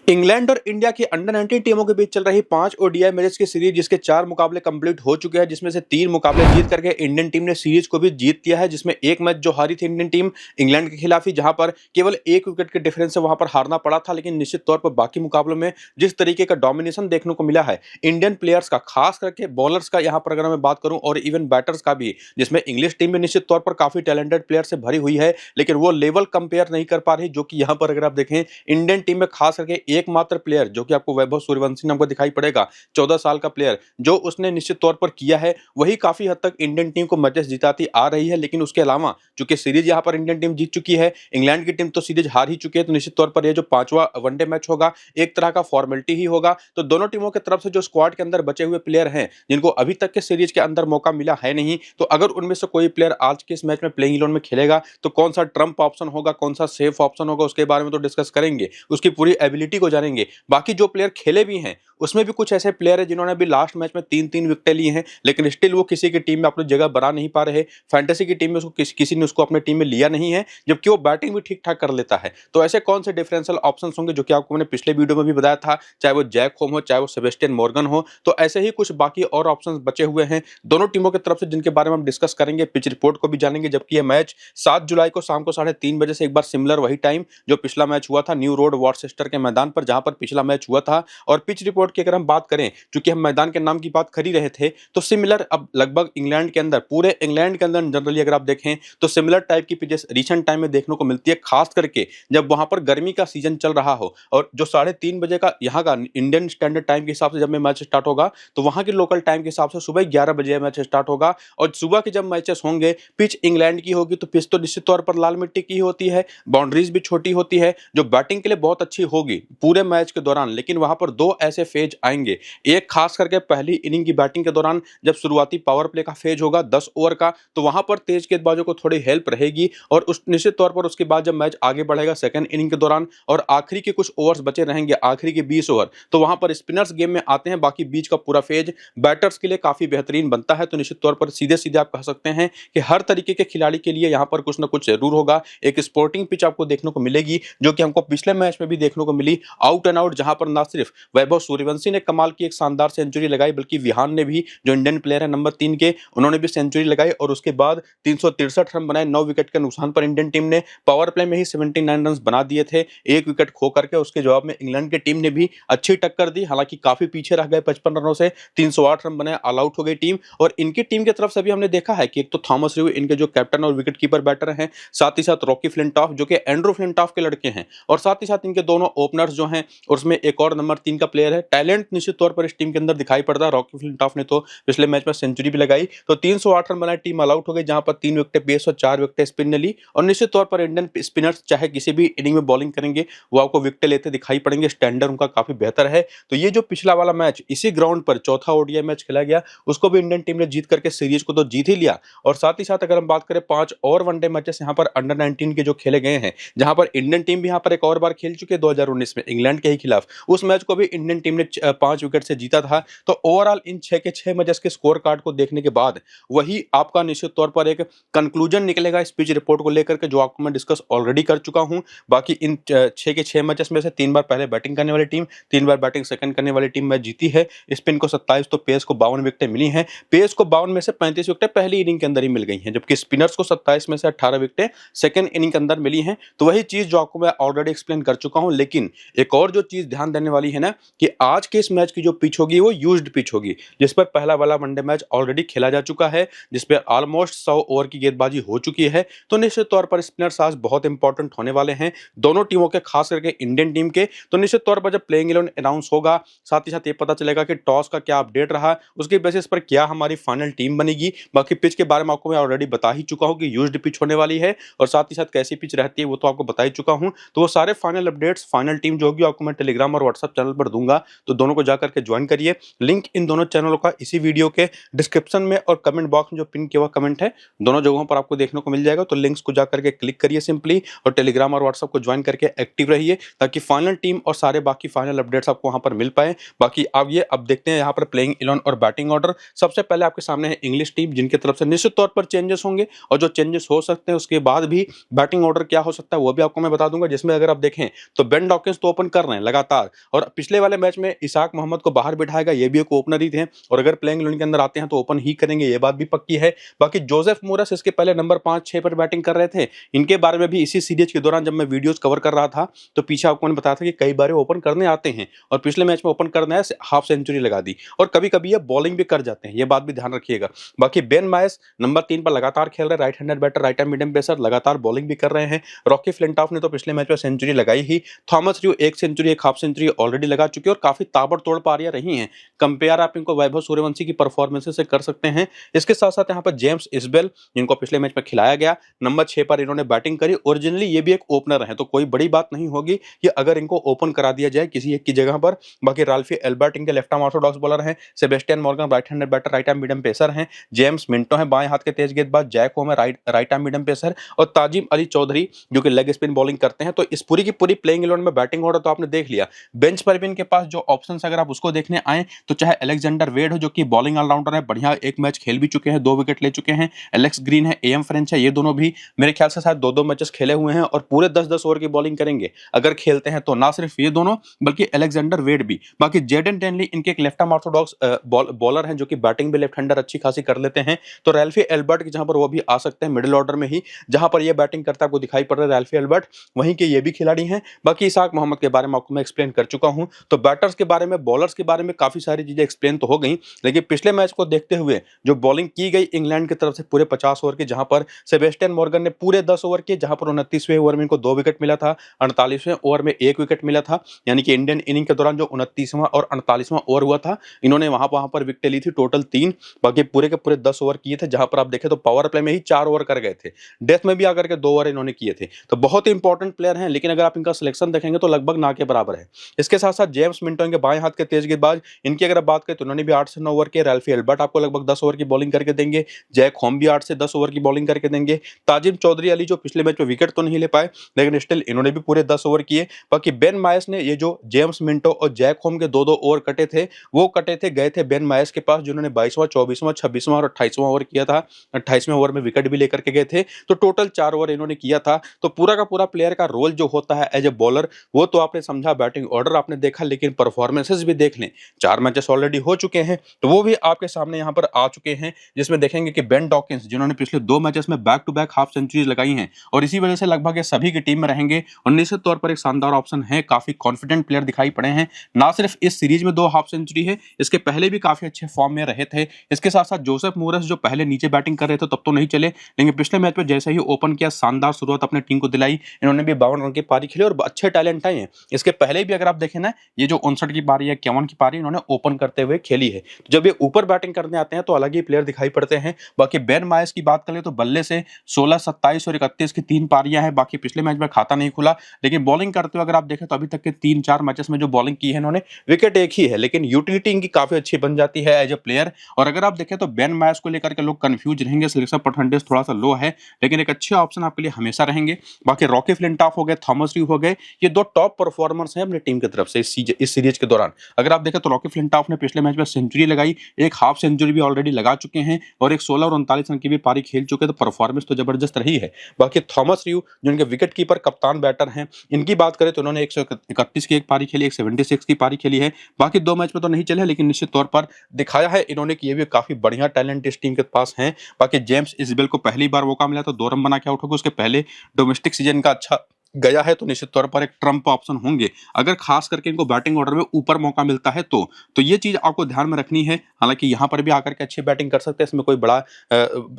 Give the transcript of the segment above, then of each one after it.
England और India की under 19 टीमों के बीच चल रही 5 ओडीआई मैचेस की सीरीज जिसके 4 मुकाबले कंप्लीट हो चुके हैं, जिसमें से 3 मुकाबले जीत करके इंडियन टीम ने सीरीज को भी जीत लिया है। जिसमें एक मैच जो हारी थी इंडियन टीम इंग्लैंड के खिलाफ ही, जहां पर केवल 1 विकेट के डिफरेंस से वहां पर हारना पड़ा था। लेकिन निश्चित तौर पर बाकी मुकाबलों में जिस तरीके का डोमिनेशन देखने को मिला है इंडियन प्लेयर्स का, खास करके बॉलर्स का, यहाँ पर अगर मैं बात करूं, और इवन बैटर्स का भी, जिसमें इंग्लिश टीम में निश्चित तौर पर काफी टैलेंटेड प्लेयर से भरी हुई है, लेकिन वो लेवल कंपेयर नहीं कर पा रही। जो कि यहाँ पर अगर आप देखें इंडियन टीम में खास करके एकमात्र प्लेयर जो कि आपको वैभव सूर्यवंशी नाम का दिखाई पड़ेगा, 14 साल का प्लेयर, जो उसने निश्चित तौर पर किया है वही काफी हद तक इंडियन टीम को मैचेस जिताती आ रही है। लेकिन उसके अलावा चूंकि सीरीज यहां पर इंडियन टीम जीत चुकी है, इंग्लैंड की टीम तो सीरीज हार ही चुकी है, तो निश्चित तौर पर यह जो 5वां वनडे मैच होगा एक तरह का फॉर्मेलिटी ही होगा। तो दोनों टीमों की तरफ से जो स्क्वाड के अंदर बचे हुए प्लेयर हैं, जिनको अभी तक के सीरीज के अंदर मौका मिला है नहीं, तो अगर उनमें से कोई प्लेयर आज के इस मैच में प्लेइंग 11 में खेलेगा तो कौन सा ट्रम्प ऑप्शन होगा, कौन सा सेफ ऑप्शन होगा, उसके बारे में तो डिस्कस करेंगे, उसकी पूरी एबिलिटी को जानेंगे। बाकी जो प्लेयर खेले भी हैं उसमें भी कुछ ऐसे प्लेयर हैं जिन्होंने अभी लास्ट मैच में 3-3 विकेटें ली हैं, लेकिन स्टिल वो किसी की टीम में अपनी जगह बना नहीं पा रहे। फैंटेसी की टीम में उसको किसी ने उसको अपनी टीम में लिया नहीं है, जबकि वो बैटिंग भी ठीक ठाक कर लेता है। तो ऐसे कौन से डिफरेंशियल ऑप्शंस होंगे, जो कि आपको मैंने पिछले वीडियो में भी बताया था, चाहे वो जैक होम हो, चाहे वो सेबेस्टियन मॉर्गन हो, तो ऐसे ही कुछ बाकी और ऑप्शंस बचे हुए हैं दोनों टीमों की तरफ से, जिनके बारे में हम डिस्कस करेंगे। पिच रिपोर्ट को भी जानेंगे, जबकि यह मैच 7 जुलाई को शाम को 3:30 बजे से एक बार सिमिलर वही टाइम जो पिछला मैच हुआ था न्यू रोड वॉर्सेस्टर के मैदान पर, जहां पर पिछला मैच हुआ था। और पिच रिपोर्ट की अगर हम बात करें, चूंकि हम मैदान के नाम की बात कर ही रहे थे, तो सिमिलर अब लगभग इंग्लैंड के अंदर, पूरे इंग्लैंड के अंदर जनरली अगर आप देखें तो सिमिलर टाइप की पिचेस रिसेंट टाइम में देखने को मिलती है, खास करके जब वहां पर गर्मी का सीजन चल रहा हो। और जो 3:30 बजे का यहाँ का इंडियन स्टैंडर्ड टाइम के हिसाब से जब में मैच स्टार्ट होगा, तो वहां के लोकल टाइम के हिसाब से सुबह 11 बजे मैच स्टार्ट होगा। और सुबह के जब मैचेस होंगे, पिच इंग्लैंड की होगी, तो पिच तो निश्चित तौर पर लाल मिट्टी की होती है, बाउंड्रीज भी छोटी होती है, जो बैटिंग के लिए बहुत अच्छी होगी पूरे मैच के दौरान। लेकिन वहां पर 2 ऐसे फेज आएंगे, एक खास करके पहली इनिंग की बैटिंग के दौरान, जब शुरुआती पावर प्ले का फेज होगा 10 ओवर का, तो वहां पर तेज गेंदबाजों को थोड़ी हेल्प रहेगी। और उस निश्चित तौर पर उसके बाद जब मैच आगे बढ़ेगा सेकंड इनिंग के दौरान, और आखिरी के कुछ ओवर्स बचे रहेंगे, आखिरी के 20 ओवर, तो वहां पर स्पिनर्स गेम में आते हैं। बाकी बीच का पूरा फेज बैटर्स के लिए काफी बेहतरीन बनता है। तो निश्चित तौर पर सीधे सीधे आप कह सकते हैं कि हर तरीके के खिलाड़ी के लिए यहाँ पर कुछ ना कुछ जरूर होगा। एक स्पोर्टिंग पिच आपको देखने को मिलेगी, जो कि हमको पिछले मैच में भी देखने को मिली, आउट एंड आउट, जहां पर ना सिर्फ वैभव सूर्यवंशी ने कमाल की एक शानदार सेंचुरी लगाई, बल्कि विहान ने भी, जो इंडियन प्लेयर है नंबर 3 के, उन्होंने भी सेंचुरी लगाई। और उसके बाद 363 रन बनाए 9 विकेट के नुकसान पर इंडियन टीम ने। पावर प्ले में ही 79 रन बना दिए थे, 1 विकेट खो करके। उसके जवाब में इंग्लैंड की टीम ने भी अच्छी टक्कर दी, हालांकि काफी पीछे रह गए 55 रनों से, 308 रन बनाए, ऑल आउट हो गई टीम। और इनकी टीम की तरफ से भी हमने देखा है कि एक तो थॉमस रिव्यू इनके जो कैप्टन और विकेट कीपर बैटर हैं, साथ ही साथ रॉकी फ्लिंटॉफ जो कि एंड्रू फ्लिंटॉफ के लड़के हैं, और साथ ही साथ इनके दोनों ओपनर्स जो हैं, और उसमें एक और नंबर 3 का प्लेयर है। टैलेंट निश्चित तौर पर इस टीम के अंदर दिखाई पड़ता है। रॉकी फ्लिंटॉफ ने तो पिछले मैच में सेंचुरी भी लगाई। तो 308 रन बनाए, टीम ऑल आउट हो गई, जहां पर 3 विकेट पेस और 4 विकेट स्पिन ने ली। और निश्चित तौर पर इंडियन स्पिनर्स चाहे किसी भी इनिंग में बॉलिंग करेंगे, वो आपको विकेट लेते दिखाई पड़ेंगे, स्टैंडर्ड उनका काफी बेहतर है। तो ये जो पिछला वाला मैच इसी ग्राउंड पर चौथा ओडीआई मैच खेला गया, उसको भी इंडियन टीम ने जीत करके सीरीज को तो जीत ही लिया। और साथ ही साथ अगर हम बात करें 5 और वनडे मैचेस यहाँ पर अंडर 19 के जो खेले गए हैं, जहां पर इंडियन टीम भी यहाँ पर एक और बार खेल चुकी है 2019 में इंग्लैंड के ही खिलाफ, उस मैच को भी इंडियन टीम ने 5 विकेट से जीता था। तो ओवरऑल इन 6 के 6 मैचेस के स्कोर कार्ड को देखने के बाद वही आपका निश्चित तौर पर एक कंक्लूजन निकलेगा इस पिच रिपोर्ट को लेकर के, जो आपको मैं डिस्कस ऑलरेडी कर चुका हूं। बाकी इन 6 के 6 मैचेस में से 3 बार पहले बैटिंग करने वाली टीम, 3 बार बैटिंग सेकंड करने वाली टीम मैच जीती है। स्पिन को 27 तो पेस को 52 विकेटें मिली हैं। पेस को 52 में से 35 विकेटें पहली इनिंग के अंदर ही मिल गई हैं, जबकि स्पिनर्स को 27 में से 18 विकेटें सेकंड इनिंग के अंदर मिली हैं। तो वही चीज जो आपको मैं ऑलरेडी एक्सप्लेन कर चुका हूं। लेकिन एक और जो चीज ध्यान देने वाली है ना, कि आज के इस मैच की जो पिच होगी वो यूज्ड पिच होगी, जिस पर पहला वाला वनडे मैच ऑलरेडी खेला जा चुका है, जिस पर ऑलमोस्ट 100 ओवर की गेंदबाजी हो चुकी है। तो निश्चित तौर पर स्पिनर्स आज बहुत इंपॉर्टेंट होने वाले हैं दोनों टीमों के, खास करके इंडियन टीम के। तो निश्चित तौर पर जब प्लेइंग 11 अनाउंस होगा, साथ ही साथ ये पता चलेगा कि टॉस का क्या अपडेट रहा, उसके बेसिस पर क्या हमारी फाइनल टीम बनेगी। बाकी पिच के बारे में आपको मैं ऑलरेडी बता ही चुका हूं कि यूज्ड पिच होने वाली है, और साथ ही साथ कैसी पिच रहती है वो तो आपको बता ही चुका हूं। तो वो सारे फाइनल अपडेट्स, फाइनल टीम जो होगी, आपको मैं टेलीग्राम और व्हाट्सएप चैनल पर दूंगा, तो दोनों को जाकर के ज्वाइन करिए। लिंक इन दोनों चैनलों का इसी वीडियो के डिस्क्रिप्शन में और कमेंट बॉक्स में जो पिन किया हुआ कमेंट है, दोनों जगहों पर आपको देखने को मिल जाएगा। तो लिंक्स को जाकर के क्लिक करिए सिंपली, और टेलीग्राम और व्हाट्सएप को ज्वाइन करके एक्टिव रहिए, ताकि फाइनल टीम और सारे बाकी फाइनल अपडेट्स आपको वहां पर मिल पाए। बाकी अब देखते हैं यहाँ पर प्लेइंग 11 और बैटिंग ऑर्डर। सबसे पहले आपके सामने है इंग्लिश टीम, जिनकी तरफ से निश्चित तौर पर चेंजेस होंगे, और जो चेंजेस हो सकते हैं उसके बाद भी बैटिंग ऑर्डर क्या हो सकता है वो भी आपको मैं बता दूंगा। जिसमें अगर आप देखें तो बेन डॉकिंस तो ओपन कर रहे हैं लगातार, और पिछले वाले मैच में इसाक मोहम्मद को बाहर बिठाएगा, ये भी एक ओपनर ही थे, और अगर प्लेइंग 11 के अंदर आते हैं तो ओपन ही करेंगे, ये बात भी पक्की है। बाकी जोसेफ मोरेस इसके पहले नंबर 5-6 पर बैटिंग कर रहे थे, इनके बारे में भी इसी सीरीज के दौरान जब मैं वीडियोस कवर कर रहा था तो पीछे आपको मैंने बताया था कि कई बार ओपन करने आते हैं, और पिछले मैच में ओपन करने आए, हाफ सेंचुरी लगा दी, और कभी कभी ये बॉलिंग भी कर जाते हैं, ये बात भी ध्यान रखिएगा। बाकी बेन मायस नंबर 3 पर लगातार खेल रहे, right handed batter, right hand medium pacer, लगातार बॉलिंग भी कर रहे हैं। रॉकी फ्लिंटॉफ ने तो पिछले मैच में सेंचुरी लगाई ही। थॉमस ड्रू एक सेंचुरी, एक हाफ सेंचुरी ऑलरेडी लगा चुके हैं और काफी ताबड़तोड़ पारियां रही हैं। कंपेयर आप इनको वैभव सूर्यवंशी की परफॉर्मेंस से कर सकते हैं। इसके साथ साथ यहाँ पर जेम्स इजबेल, जिनको पिछले मैच में खिलाया गया, नंबर 6 पर इन्होंने बैटिंग करी। ओरिजिनली ये भी एक ओपनर है, तो कोई बड़ी बात नहीं होगी कि अगर इनको ओपन करा दिया जाए किसी एक की जगह पर। बाकी राल्फी एल्बर्ट इनके लेफ्ट आर्म ऑर्थोडॉक्स बॉलर हैं। Sebastian Morgan right handed batter, right arm medium pacer हैं। जेम्स मिंटो है बाएं हाथ के तेज गेंदबाज। जैक होम है राइट आर्म मीडियम पेसर, और ताजिम अली चौधरी जो कि लेग स्पिन बॉलिंग करते हैं। तो इस पूरी की पूरी प्लेइंग 11 में बैटिंग ऑर्डर तो आपने देख लिया। बेंच पर भी इनके पास जो ऑप्शंस अगर आप उसको देखने आए तो चाहे अलेक्जेंडर वेड हो जो कि बॉलिंग ऑलराउंडर है, बढ़िया एक मैच खेल भी चुके हैं, 2 विकेट ले चुके हैं। एलेक्स ग्रीन है, एएम फ्रेंच है, ये दोनों भी मेरे ख्याल से शायद 2-2 मैचेस खेले हुए हैं और पूरे 10-10 ओवर की बॉलिंग करेंगे अगर खेलते हैं तो। ना सिर्फ ये दोनों बल्कि अलेक्जेंडर वेड भी। बाकी जेडन टेनली इनके एक लेफ्ट आर्म ऑर्थोडॉक्स बॉलर हैं जो कि बैटिंग भी लेफ्ट हैंडर अच्छी खासी कर लेते हैं। तो रैल्फी एल्बर्ट की जहां पर वो भी आ सकते हैं मिडिल ऑर्डर में ही, जहां पर ये बैटिंग करता आपको दिखाई पड़ रहा है रैल्फी एल्बर्ट, वहीं के ये भी खिलाड़ी हैं। बाकी इसाक मोहम्मद के बारे में आपको मैं एक्सप्लेन कर चुका हूं। तो बैटर्स के बारे में, बॉलर्स के बारे में काफी सारी चीजें एक्सप्लेन तो हो गई, लेकिन पिछले मैच को देखते हुए जो बॉलिंग की गई इंग्लैंड की तरफ से पूरे 50 ओवर की, जहां पर सेबेस्टियन मॉर्गन ने पूरे 10 ओवर किए, जहां पर 29वें ओवर में इनको 2 विकेट मिला था, 48वें ओवर में 1 विकेट मिला था। यानी कि इंडियन इनिंग के दौरान जो 29वां और 48वां ओवर हुआ था, इन्होंने वहां पर विकेट ली थी टोटल 3। बाकी पूरे के पूरे 10 ओवर किए थे, जहां पर आप देखें तो पावर प्ले में ही 4 ओवर कर गए थे, डेथ में भी आकर के 2 ओवर इन्होंने किए थे। तो बहुत ही इंपॉर्टेंट प्लेयर हैं, लेकिन अगर आप इनका सिलेक्शन देखेंगे तो लगभग ना के बराबर है। इसके साथ साथ जेम्स मिंटो इनके बाएं हाथ के तेज गेंदबाज, इनकी अगर बात करें तो उन्होंने भी 8 से 9 ओवर के। रैल्फी एल्बर्ट आपको लगभग 10 ओवर की बॉलिंग करके देंगे। जैक होम भी 8 से 10 ओवर की बॉलिंग करके देंगे। ताजिम चौधरी अली जो पिछले मैच में विकेट तो नहीं ले पाए, लेकिन स्टिल इन्होंने भी पूरे 10 ओवर किए। बाकी बेन मायस ने, ये जो जेम्स मिंटो और जैक होम के 2-2 ओवर कटे थे, वो कटे थे, गए थे बेन मायस के पास, जिन्होंने 22वां, 24वां, 26वां और 28वां ओवर किया था। 28वें ओवर में विकेट भी लेकर के गए थे। तो टोटल 4 ओवर इन्होंने किया था। तो पूरा का पूरा प्लेयर का रोल जो होता है एज ए बॉलर, वो तो आपने समझा, बैटिंग ऑर्डर आपने देखा, लेकिन परफॉर्मेंसेस भी देख लें। 4 मैचेस ऑलरेडी हो चुके हैं, तो वो भी आपके सामने यहाँ पर आ चुके हैं, जिसमें देखेंगे कि बेन डॉकिंस, जिन्होंने पिछले 2 मैचेस में back to back half centuries लगाई हैं और इसी वजह से लगभग ये सभी की टीम में रहेंगे, और निश्चित तौर पर एक शानदार ऑप्शन है। काफी कॉन्फिडेंट प्लेयर दिखाई पड़े हैं। ना सिर्फ इस सीरीज में 2 हाफ सेंचुरी है, इसके पहले भी काफी अच्छे फॉर्म में रहे थे। इसके साथ साथ जोसेफ मोरेस जो पहले नीचे बैटिंग कर रहे थे तब तो नहीं चले, लेकिन पिछले मैच में जैसे ही ओपन किया, शानदार शुरुआत अपने टीम को दिलाई। इन्होंने भी 52 रन की पारी खेली और अच्छे टैलेंट आए हैं। इसके पहले भी अगर आप देखें ना, ये जो 59 की पारी है, 51 की पारी इन्होंने ओपन करते हुए खेली है। जब ये ऊपर बैटिंग करने आते हैं तो अलग ही प्लेयर दिखाई पड़ते हैं। बाकी बेन मायस की बात करें तो बल्ले से 16, 27 और 31 की 3 पारियां हैं। बाकी पिछले मैच में खाता नहीं खुला, लेकिन बॉलिंग करते हुए अगर आप देखें तो अभी तक के 3-4 मैचेस में जो बॉलिंग की है इन्होंने, विकेट एक ही है, लेकिन यूटिलिटी इनकी काफी अच्छी बन जाती है एज ए प्लेयर। और अगर आप देखें तो बेन मायस को लेकर के लोग कंफ्यूज रहेंगे, सिलेक्शन परसेंटेज थोड़ा सा लो है, लेकिन एक अच्छे ऑप्शन आपके लिए हमेशा रहेंगे। बाकी रॉकी फ्लिंटॉफ हो गए, थॉमस ड्रू हो गए, ये 2 टॉप परफॉर्मर्स हैं अपनी टीम की तरफ से इस सीरीज के दौरान। अगर आप देखें तो रॉकी फ्लिंटॉफ ने पिछले मैच में सेंचुरी लगाई, एक हाफ सेंचुरी भी ऑलरेडी लगा चुके हैं, और एक 16 और 39 रन की भी पारी खेल चुके हैं। तो परफॉर्मेंस तो जबरदस्त रही है। बाकी थॉमस ड्रू जो इनके विकेट कीपर कप्तान बैटर हैं, इनकी बात करें तो उन्होंने 131 की एक पारी खेली, 176 की पारी खेली है। बाकी 2 मैच में तो नहीं चले, लेकिन निश्चित तौर पर दिखाया है इन्होंने कि ये भी काफी बढ़िया टैलेंट इस टीम के पास है। बाकी जेम्स इजबेल को पहली बार मौका मिला तो 2 रन बना के आउट हो गए। उसके पहले डोमेस्टिक सीजन का अच्छा गया है, तो निश्चित तौर पर एक ट्रम्प ऑप्शन होंगे अगर खास करके इनको बैटिंग ऑर्डर में ऊपर मौका मिलता है तो ये चीज आपको ध्यान में रखनी है। हालांकि यहां पर भी आकर के अच्छी बैटिंग कर सकते हैं, इसमें कोई बड़ा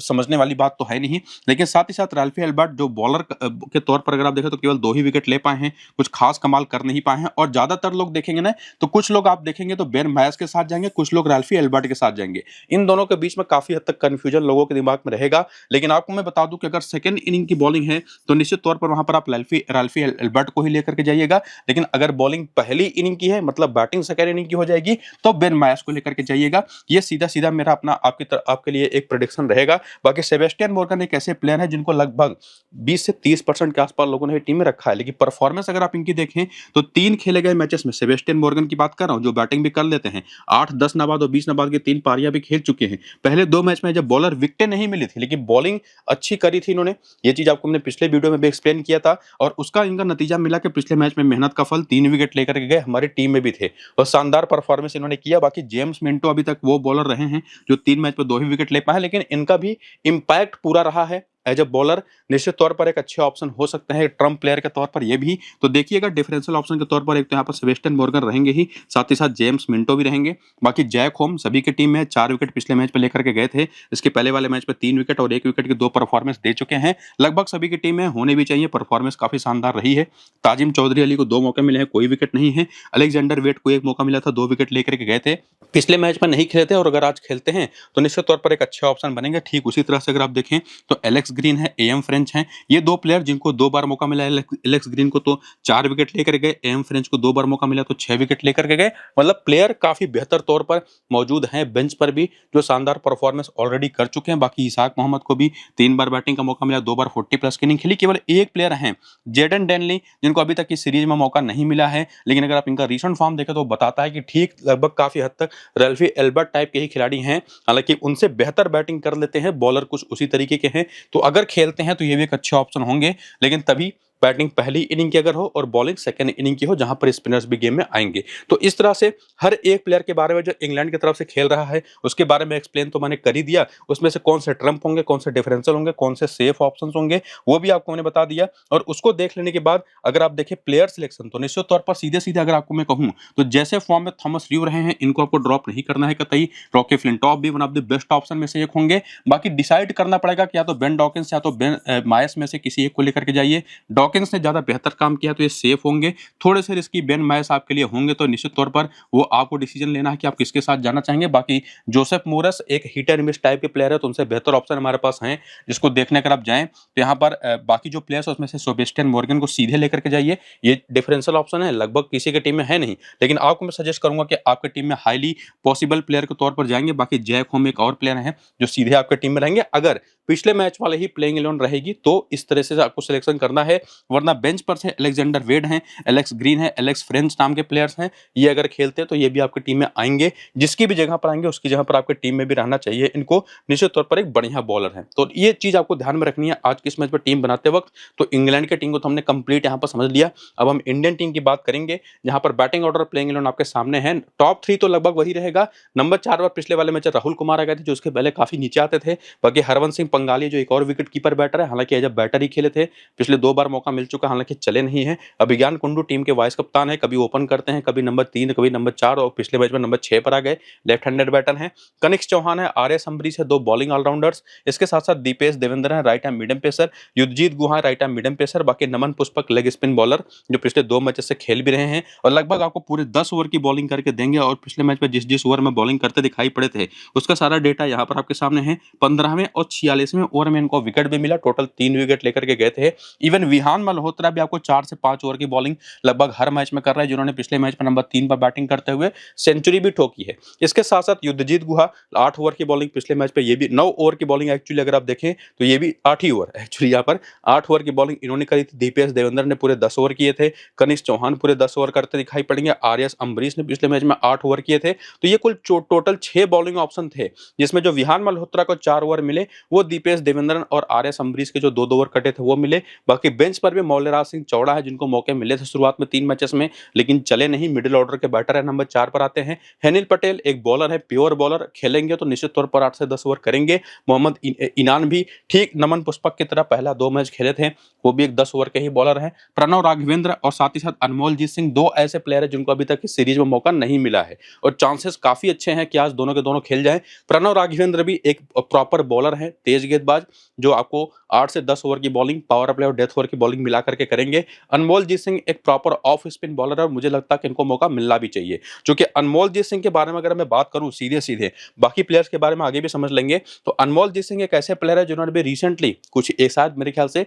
समझने वाली बात तो है नहीं, लेकिन साथ ही साथ रैल्फी एल्बर्ट जो बॉलर के तौर पर अगर आप देखें तो केवल 2 ही विकेट ले पाए हैं, कुछ खास कमाल कर नहीं पाए हैं। और ज्यादातर लोग देखेंगे ना, तो कुछ लोग आप देखेंगे तो बेन मायस के साथ जाएंगे, कुछ लोग रैल्फी एल्बर्ट के साथ जाएंगे। इन दोनों के बीच में काफी हद तक कंफ्यूजन लोगों के दिमाग में रहेगा। लेकिन आपको मैं बता दूं कि अगर सेकंड इनिंग की बॉलिंग है तो निश्चित तौर पर वहां पर आप रैल्फी एल्बर्ट को ही लेकर के जाइएगा, लेकिन अगर बॉलिंग पहली इनिंग की है, मतलब बैटिंग सेकंड इनिंग की हो जाएगी, तो बेन मायस को लेकर के जाइएगा। ये सीधा सीधा मेरा अपना आपके लिए एक प्रेडिक्शन रहेगा। बाकी सेबेस्टियन मॉर्गन एक ऐसे प्लेयर है जिनको लगभग 20 से 30% के आसपास लोगों ने टीम में रखा है, लेकिन परफॉर्मेंस अगर आप इनकी देखें तो 3 खेले गए मैचेस में सेबेस्टियन मॉर्गन की बात कर रहा हूं, जो बैटिंग भी कर लेते हैं, 8, 10 नाबाद और 20 नाबाद की 3 पारियां भी खेल चुके हैं। पहले 2 मैच में जब बॉलर विकेटें नहीं मिली थी, लेकिन बॉलिंग अच्छी करी थी इन्होंने, ये चीज आपको मैंने पिछले वीडियो में भी एक्सप्लेन किया था। और और उसका इनका नतीजा मिला कि पिछले मैच में मेहनत का फल 3 विकेट लेकर के गए, हमारी टीम में भी थे और शानदार परफॉर्मेंस इन्होंने किया। बाकी जेम्स मिंटो अभी तक वो बॉलर रहे हैं जो 3 मैच में 2 ही विकेट ले पाए, लेकिन इनका भी इम्पैक्ट पूरा रहा है एज अ बॉलर। निश्चित तौर पर एक अच्छे ऑप्शन हो सकते हैं ट्रम्प प्लेयर के तौर पर ये भी। तो देखिएगा डिफरेंशियल ऑप्शन के तौर पर एक तो यहाँ पर सेबेस्टियन मॉर्गन रहेंगे ही, साथ ही साथ जेम्स मिंटो भी रहेंगे। बाकी जैक होम सभी की टीम में 4 विकेट पिछले मैच में लेकर के गए थे, इसके पहले वाले मैच में 3 विकेट और 1 विकेट की 2 परफॉर्मेंस दे चुके हैं। लगभग सभी की टीम में होने भी चाहिए, परफॉर्मेंस काफी शानदार रही है। ताजिम चौधरी अली को 2 मौके मिले हैं, कोई विकेट नहीं है। अलेक्जेंडर वेट को 1 मौका मिला था, 2 विकेट लेकर के गए थे, पिछले मैच में नहीं खेले थे और अगर आज खेलते हैं तो निश्चित तौर पर एक अच्छे ऑप्शन बनेंगे। ठीक उसी तरह से अगर आप देखें तो एलेक्स ग्रीन है, एएम फ्रेंच हैं, ये 2 प्लेयर जिनको 2 बार मौका मिला है। एलेक्स ग्रीन को तो 4 विकेट लेकर गए, एएम फ्रेंच को 2 बार मौका मिला तो 6 विकेट लेकर के गए। मतलब प्लेयर काफी बेहतर तौर पर मौजूद हैं बेंच पर भी, जो शानदार परफॉर्मेंस ऑलरेडी कर चुके हैं। बाकी इसाक मोहम्मद को भी 3 बार बैटिंग का मौका मिला, 2 बार 40 प्लस की इनिंग खेली। केवल एक प्लेयर हैं जेडन डेनली, जिनको अभी तक इस सीरीज में मौका नहीं मिला है, लेकिन अगर आप इनका रिसेंट फॉर्म देखें तो बताता है कि ठीक लगभग काफी हद तक रल्फी एल्बर्ट टाइप के ही खिलाड़ी हैं, हालांकि उनसे बेहतर बैटिंग कर लेते हैं। बॉलर कुछ उसी तरीके के हैं, तो अगर खेलते हैं तो ये भी एक अच्छे ऑप्शन होंगे, लेकिन तभी बैटिंग पहली इनिंग की अगर हो और बॉलिंग सेकंड इनिंग की हो, जहां पर स्पिनर्स भी गेम में आएंगे। तो इस तरह से हर एक प्लेयर के बारे में जो इंग्लैंड की तरफ से खेल रहा है उसके बारे में एक्सप्लेन तो मैंने कर ही दिया। उसमें से कौन से ट्रम्प होंगे, कौन से डिफरेंशियल होंगे, कौन से सेफ ऑप्शंस होंगे, वो भी आपको मैंने बता दिया। और उसको देख लेने के बाद अगर आप देखें प्लेयर सिलेक्शन, तो निश्चित तौर पर सीधे सीधे अगर आपको मैं कहूं तो जैसे फॉर्म में थॉमस र्यू रहे हैं, इनको आपको ड्रॉप नहीं करना है कतई। रॉकी फ्लिंटॉफ भी one of the best option में से एक होंगे। बाकी डिसाइड करना पड़ेगा कि या तो बेन डॉकिंस या तो बेन मायस में से किसी एक को लेकर के जाइए। डॉकिंस ने ज्यादा बेहतर काम किया तो ये सेफ होंगे, थोड़े से रिस्की बेन मायस आपके लिए होंगे, तो निश्चित तौर पर वो आपको डिसीजन लेना है कि आप किसके साथ जाना चाहेंगे। बाकी जोसेफ मोरस एक हिट एंड मिस टाइप के प्लेयर है, तो उनसे बेहतर ऑप्शन हमारे पास हैं, जिसको देखने अगर आप जाएं तो यहाँ पर बाकी जो प्लेयर्स उसमें से सेबेस्टियन मॉर्गन को सीधे लेकर के जाइए। ये डिफरेंशियल ऑप्शन है, लगभग किसी के टीम में है नहीं, लेकिन आपको मैं सजेस्ट करूंगा कि आपके टीम में हाईली पॉसिबल प्लेयर के तौर पर जाएंगे। बाकी जैक होम एक और प्लेयर है जो सीधे आपके टीम में रहेंगे। अगर पिछले मैच वाले ही प्लेइंग 11 रहेगी तो इस तरह से आपको सिलेक्शन करना है, वरना बेंच पर से अलेक्जेंडर वेड हैं, एलेक्स ग्रीन है, एलेक्स फ्रेंच नाम के प्लेयर्स हैं, ये अगर खेलते हैं तो ये भी आपकी टीम में आएंगे। जिसकी भी जगह पर आएंगे उसकी जगह पर आपकी टीम में भी रहना चाहिए, इनको निश्चित तौर पर एक बढ़िया बॉलर है। तो ये चीज आपको ध्यान में रखनी है आज की इस मैच पर टीम बनाते वक्त। तो इंग्लैंड की टीम को तो हमने कंप्लीट यहाँ पर समझ लिया। अब हम इंडियन टीम की बात करेंगे, जहां पर बैटिंग ऑर्डर प्लेइंग 11 आपके सामने है। टॉप 3 तो लगभग वही रहेगा। नंबर 4 पर पिछले वाले मैच राहुल कुमार आ गए थे, जो उसके पहले काफी नीचे आते थे। बाकी हरवंश सिंह पंगाली जो एक और विकेट कीपर बैटर है, हालांकि एज अ बैटर ही खेले थे, पिछले 2 बार मौका मिल चुका, हालांकि चले नहीं है। अभिज्ञान कुंडू टीम के वाइस कप्तान है, कभी ओपन करते हैं, कभी नंबर 3, कभी नंबर 4 और पिछले मैच में नंबर 6 पर आ गए। लेफ्ट हैंडेड बैटर हैं। कनिक्स चौहान है, आर एस अम्बरीश है, 2 बॉलिंग ऑलराउंडर्स। इसके साथ साथ दीपेश देवेंद्र है, right hand medium pacer. Yudhajit Guha right hand medium pacer. बाकी Naman Pushpak leg spin bowler, जो पिछले 2 मैचेस से खेल भी रहे हैं और लगभग आपको पूरे 10 ओवर की बॉलिंग करके देंगे। और पिछले मैच में जिस जिस ओवर में बॉलिंग करते दिखाई पड़े थे उसका सारा डेटा यहाँ पर आपके सामने है। 15वें और 46वें ओवर में इनको विकेट भी मिला, टोटल 3 विकेट लेकर के गए थे। इवन विहान मल्होत्रा भी आपको 4 से 5 ओवर की बॉलिंग लगभग हर मैच में कर रहा है, जिन्होंने पिछले मैच में नंबर 3 पर बैटिंग करते हुए सेंचुरी भी ठोकी है। इसके साथ साथ युद्धजीत गुहा 8 ओवर की बॉलिंग पिछले मैच पे, ये भी 9 ओवर की बॉलिंग एक्चुअली अगर आप देखें तो ये भी 8 ही ओवर एक्चुअली, यहाँ पर 8 ओवर की बॉलिंग इन्होंने करी थी। दीपेश देवेंद्र ने पूरे 10 ओवर किए थे। कनिष्क चौहान पूरे 10 ओवर करते दिखाई पड़ेंगे। आर एस अम्बरीश ने पिछले मैच में 8 ओवर किए थे। तो ये कुल टोटल 6 बॉलिंग ऑप्शन थे, जिसमें जो विहान मल्होत्रा को 4 ओवर मिले वो दीपेश देवेंद्र और आर एस अम्बरीश के जो 2 ओवर कटे थे वो मिले। बाकी बेंच पर भी मौल्यराज सिंह चौड़ा है, जिनको मौके मिले थे शुरुआत में 3 मैचेस में, लेकिन चले नहीं। मिडिल ऑर्डर के बैटर है, नंबर 4 पर आते हैं। हेनिल पटेल एक बॉलर है, प्योर बॉलर, खेलेंगे तो निश्चित तौर पर 8 से 10 ओवर करेंगे। मोहम्मद इनान भी ठीक नमन पुष्पक की तरह पहला 2 मैच खेले थे, वो भी एक 10 ओवर के ही बॉलर है। प्रणव राघवेंद्र और साथ ही साथ अनमोलजीत सिंह 2 ऐसे प्लेयर है जिनको अभी तक इस सीरीज में मौका नहीं मिला है और चांसेस काफी अच्छे हैं कि आज दोनों के दोनों खेल जाएं। प्रणव राघवेंद्र भी एक प्रॉपर बॉलर है, तेज गेंदबाज, जो आपको 8 से 10 ओवर की बॉलिंग, पावर प्ले और डेथ ओवर की बॉलिंग मिला करके करेंगे। अनमोलजीत सिंह एक प्रॉपर ऑफ स्पिन बॉलर है और मुझे लगता है कि इनको मौका मिलना भी चाहिए। क्योंकि अनमोलजीत सिंह के बारे में अगर मैं बात करूं सीधे सीधे, बाकी प्लेयर्स के बारे में आगे भी समझ लेंगे, तो अनमोलजीत सिंह एक ऐसे प्लेयर है जिन्होंने भी रिसेंटली कुछ एक साथ मेरे ख्याल से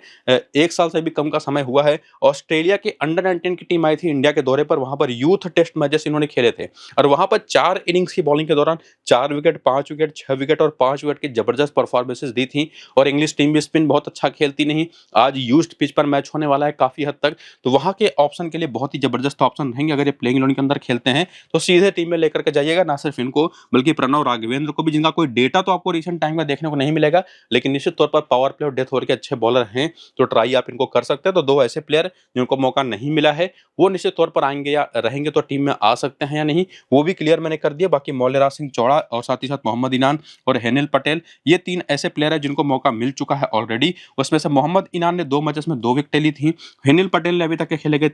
1 साल से भी कम का समय हुआ है, ऑस्ट्रेलिया की अंडर 19 की टीम आई थी इंडिया के दौरे पर, वहां पर यूथ टेस्ट मैचेस इन्होंने खेले थे और वहां पर 4 इनिंग्स की बॉलिंग के दौरान 4 विकेट, 5 विकेट, 6 विकेट और 5 विकेट की जबरदस्त परफॉर्मेंसेस दी थी। और इंग्लिश टीम भी स्पिन बहुत अच्छा खेलती नहीं। आज यूज्ड पिच पर मैच मैच होने वाला है काफ़ी हद तक, तो वहाँ के ऑप्शन के लिए बहुत ही ज़बरदस्त ऑप्शन रहेंगे। अगर ये प्लेइंग 11 के अंदर खेलते हैं, तो सीधे टीम में लेकर के जाइएगा, ना सिर्फ इनको बल्कि प्रणव राघवेंद्र को भी, जिनका कोई डेटा तो आपको रिसेंट टाइम में देखने को नहीं मिलेगा, लेकिन निश्चित तौर पर पावर प्ले और डेथ ओवर के अच्छे बॉलर हैं, तो ट्राई आप इनको कर सकते हैं। तो 2 ऐसे प्लेयर जिनको मौका नहीं मिला है, वो निश्चित तौर पर आएँगे या रहेंगे तो टीम में आ सकते हैं या नहीं, वो भी क्लियर मैंने कर दिया। बाकी मौलराज सिंह चौड़ा और साथ ही साथ मोहम्मद इनान और हेनिल पटेल, ये 3 ऐसे प्लेयर हैं जिनको मौका मिल चुका है ऑलरेडी। उसमें से मोहम्मद इनान ने 2 मैचेस में 2 विकेटें ली थी, हेनिल पटेल ने अभी तक के खेले गए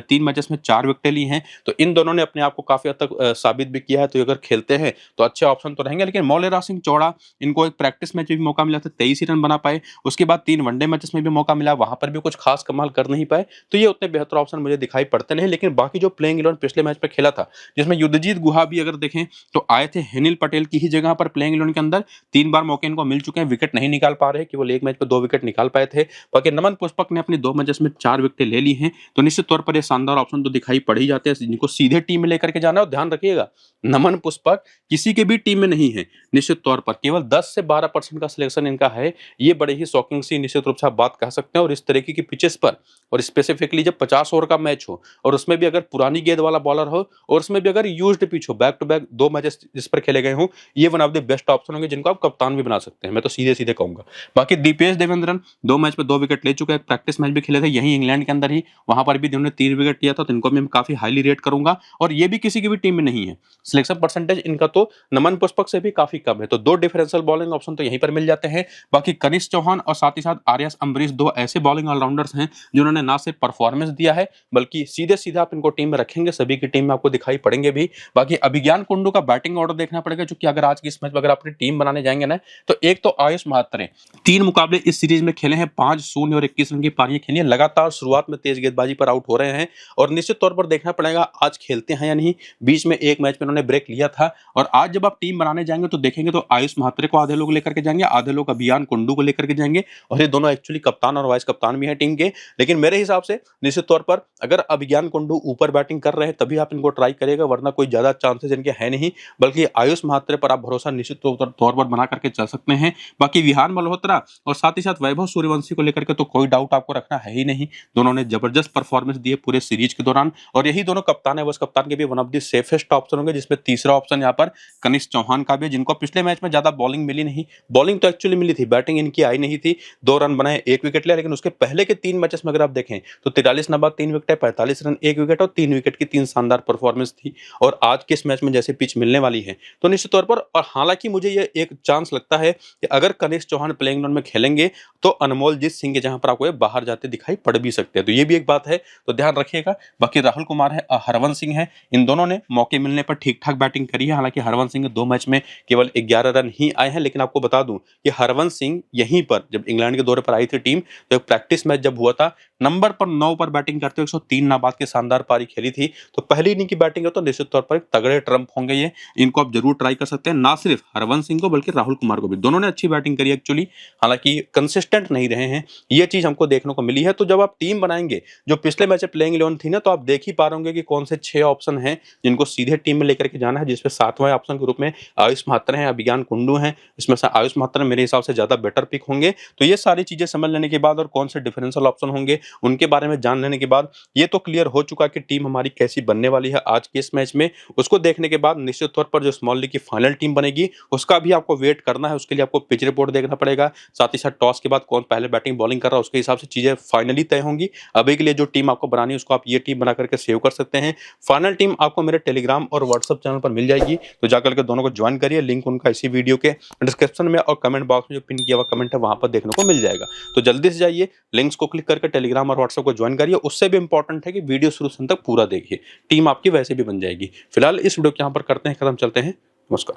3 मैचेस में 4 विकेटें ली हैं। तो इन दोनों ने अपने आप को काफ़ी हद तक साबित भी किया है, तो अगर खेलते हैं तो अच्छे ऑप्शन तो रहेंगे। लेकिन मौलराज सिंह चौड़ा, इनको एक प्रैक्टिस मैच में भी मौका मिला था, 23 ही रन बना पाए। उसके बाद 3 वनडे मैचेस में भी मौका मिला, वहां पर भी कुछ खास कमाल कर नहीं पाए, तो ये उतने बेहतर ऑप्शन मुझे दिखाई पड़ते नहीं। लेकिन बाकी जो प्लेइंग 11 पिछले मैच में खेला था, जिसमें युद्धजीत गुहा भी अगर देखें तो आए थे हेनिल पटेल की ही जगह पर प्लेइंग 11 के अंदर, 3 बार मौके इनको मिल चुके हैं, विकेट नहीं निकाल पा रहे, केवल एक मैच में 2 विकेट निकाल पाए थे। बाकी नमन पुष्पक ने अपनी 2 मैचेस में 4 विकेट ले ली हैं, तो निश्चित तौर पर ये शानदार ऑप्शन तो दिखाई पड़ ही जाते हैं जिनको सीधे टीम में लेकर के जाना है। और ध्यान रखिएगा, नमन पुष्पक किसी के भी टीम में नहीं है, निश्चित तौर पर केवल 10 से 12% का सिलेक्शन इनका है। ये बड़े ही शॉकिंग सी निश्चित रूप से आप बात कह सकते हैं। और इस तरीके की पिचेस पर, और स्पेसिफिकली जब 50 ओवर का मैच हो, और उसमें भी अगर पुरानी गेंद वाला बॉलर हो, और उसमें भी अगर यूज्ड पिच हो, बैक टू बैक 2 मैचेस जिस पर खेले गए हों, ये one of the best option होंगे जिनको आप कप्तान भी बना सकते हैं, मैं तो सीधे सीधे कहूंगा। बाकी दीपेश देवेंद्रन 2 मैच में 2 विकेट ले चुके हैं, प्रैक्टिस मैच भी खेले थे यहीं इंग्लैंड के अंदर ही, वहां पर भी इन्होंने 3 विकेट लिया था, तो इनको भी मैं काफी हाईली रेट करूंगा। और ये भी किसी की भी टीम में नहीं है, सिलेक्शन परसेंटेज इनका तो नमन पुष्पक से भी काफी कम है, तो 2 डिफरेंशियल बॉलिंग ऑप्शन तो यहीं पर मिल जाते हैं। बाकी कनिष्क चौहान और साथ ही साथ आर्यस अम्बरीश 2 ऐसे बॉलिंग ऑलराउंडर्स हैं जिन्होंने ना सिर्फ परफॉर्मेंस दिया है, बल्कि सीधे सीधे आप इनको टीम में रखेंगे, सभी की टीम में आपको दिखाई पड़ेंगे भी। बाकी अभिज्ञान कुंडू का बैटिंग ऑर्डर देखना पड़ेगा, क्योंकि अगर आज की इस मैच में अगर अपनी टीम बनाने जाएंगे ना, तो एक तो आयुष महात्रे 3 मुकाबले इस सीरीज में खेले हैं, 5-0 और 21 रन की पारियां खेली हैं, लगातार शुरुआत में तेज गेंदबाजी पर आउट हो रहे हैं, और निश्चित तौर पर देखना पड़ेगा आज खेलते हैं या नहीं। बीच में एक मैच में उन्होंने ब्रेक लिया था, और आज जब आप टीम बनाने जाएंगे तो देखेंगे तो आयुष महात्रे को आधे लोग लेकर के जाएंगे, आधे लोग अभियान कुंडू को लेकर के जाएंगे, और ये दोनों एक्चुअली कप्तान और वाइस कप्तान भी हैं टीम के। लेकिन मेरे हिसाब से निश्चित तौर पर अगर अभिज्ञान कुंडू ऊपर बैटिंग कर रहे हैं तभी आप इनको ट्राई करिएगा, वरना कोई ज्यादा चांसेस इनके है नहीं, बल्कि आयुष महात्रे पर आप भरोसा निश्चित तौर पर बना करके चल सकते हैं। बाकी विहान मल्होत्रा और साथ ही साथ वैभव सूर्यवंशी को लेकर के तो कोई डाउट आपको रखना है ही नहीं, दोनों ने जबरदस्त परफॉर्मेंस दी है पूरे सीरीज के दौरान, और यही दोनों कप्तान है, बस कप्तान के भी one of the safest option होंगे, जिसमें तीसरा ऑप्शन यहाँ पर कनिष्क चौहान का भी, जिनको पिछले मैच में ज्यादा बॉलिंग मिली नहीं, बॉलिंग तो एक्चुअली मिली थी, बैटिंग इनकी आई नहीं थी, 2 रन बनाए, 1 विकेट लिया। लेकिन उसके पहले के 3 मैचेस में अगर आप देखें तो 43 नंबर 3 विकेट, 45 रन 1 विकेट, और 3 विकेट की 3 शानदार परफॉर्मेंस थी। और आज के इस मैच में जैसे पिच मिलने वाली है, तो निश्चित तौर पर, और हालांकि मुझे ये एक चांस लगता है कि अगर कनिष्क चौहान प्लेइंग 11 में खेलेंगे तो अनमोलजीत सिंह के जहां पर आपको बाहर जाते दिखाई पड़ भी सकते हैं, तो ये भी एक बात है, तो ध्यान रखिएगा। बाकी राहुल कुमार है, हरवंश सिंह है, इन दोनों ने मौके मिलने पर ठीक ठाक बैटिंग करी है। हालांकि हरवंश सिंह 2 मैच में केवल 11 रन ही आए हैं, लेकिन आपको बता दूं कि हरवंश सिंह यहीं पर जब इंग्लैंड के दौरे पर आई थी टीम, तो एक प्रैक्टिस मैच जब हुआ था, नंबर पर 9 पर बैटिंग करते हुए 103 नाबाद की शानदार पारी खेली थी, तो पहली इनिंग की बैटिंग है, तो निश्चित तौर पर एक तगड़े ट्रम्प होंगे ये, इनको आप जरूर ट्राई कर सकते हैं, ना सिर्फ हरवंश सिंह को बल्कि राहुल कुमार को भी, दोनों ने अच्छी बैटिंग करी एक्चुअली, हालांकि कंसिस्टेंट नहीं रहे हैं, ये चीज हमको देखने को मिली है। तो जब आप टीम बनाएंगे, जो पिछले मैच में प्लेइंग 11 थी ना, तो आप देख ही पा रहे होंगे कि कौन से 6 ऑप्शन हैं जिनको सीधे टीम में लेकर के जाना है, जिसमें 7वां ऑप्शन के रूप में आयुष महात्रे हैं, अभिज्ञान कुंडू हैं, इसमें से आयुष महात्रे मेरे हिसाब से ज्यादा बेटर पिक होंगे। तो ये सारी चीजें समझ लेने के बाद और कौन से डिफरेंशियल ऑप्शन होंगे उनके बारे में जान लेने के बाद ये तो क्लियर हो चुका कि टीम हमारी कैसी बनने वाली है आज के इस मैच में। उसको देखने के बाद निश्चित तौर पर जो स्मॉल लीग की फाइनल टीम बनेगी उसका भी आपको वेट करना है, उसके लिए आपको पिच रिपोर्ट देखना पड़ेगा, साथ ही साथ टॉस के बाद कौन पहले बैटिंग बॉलिंग कर रहा है उसके हिसाब से चीजें फाइनली तय होंगी। अभी के लिए जो टीम आपको बनानी है उसको आप ये टीम बना करके सेव कर सकते हैं। फाइनल टीम आपको मेरे टेलीग्राम और व्हाट्सएप चैनल पर मिल जाएगी, तो जाकर के दोनों को ज्वाइन करिए, लिंक उनका इसी वीडियो के डिस्क्रिप्शन में और कमेंट बॉक्स में जो पिन किया हुआ कमेंट है वहां पर देखने को मिल जाएगा। तो जल्दी से जाइए, लिंक्स को क्लिक करके टेलीग्राम और व्हाट्सएप को ज्वाइन करिए। उससे भी इंपॉर्टेंट है कि वीडियो शुरू से अंत तक पूरा देखिए, टीम आपकी वैसे भी बन जाएगी। फिलहाल इस वीडियो को यहाँ पर करते हैं खत्म, चलते हैं, नमस्कार।